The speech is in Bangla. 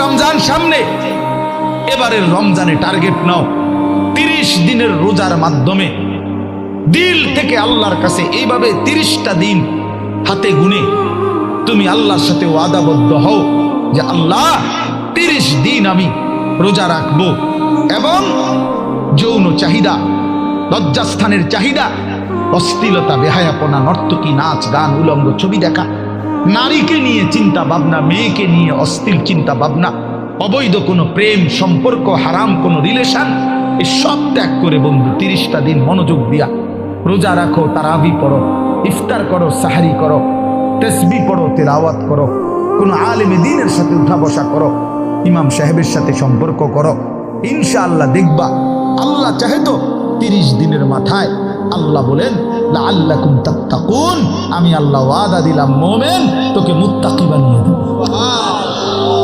রমজান সামনে, এবারের রমজানে টার্গেট নাও 30 দিনের রোজার মাধ্যমে দিল থেকে আল্লাহর কাছে এইভাবে 30টা দিন হাতে গুনে তুমি আল্লাহর সাথে ওয়াদাবদ্ধ হও যে আল্লাহ 30 দিন আমি রোজা রাখবো, এবং যৌন চাহিদা, লজ্জাস্থানের চাহিদা, অশ্লীলতা, বেহায়াপনা, নর্তকী, নাচ গান, উলঙ্গ ছবি দেখা, নারীকে নিয়ে চিন্তা ভাবনা, মেয়েকে নিয়ে অশ্লীল চিন্তা ভাবনা, অবৈধ কোনো প্রেম সম্পর্ক, হারাম কোনো রিলেশন, এই সব ত্যাগ করে বন্ধু 30টা দিন মনোযোগ দিয়া রোজা রাখো, তারাবি পড়ো, ইফতার করো, সাহারি করো, তাসবিহ পড়ো, তেলাওয়াত করো, কোনো আলেমে দ্বীনের সাথে উঠা বসা করো, ইমাম সাহেবের সাথে সম্পর্ক করো। ইনশাআল্লাহ দেখবা আল্লাহ চাহে তো 30 দিনের মাথায় আল্লাহ বলেন লাআল্লাকুম তাত্তাকুন, আমি আল্লাহ ওয়াদা দিলাম মোমেন তোকে মুত্তাকি বানিয়ে দেব।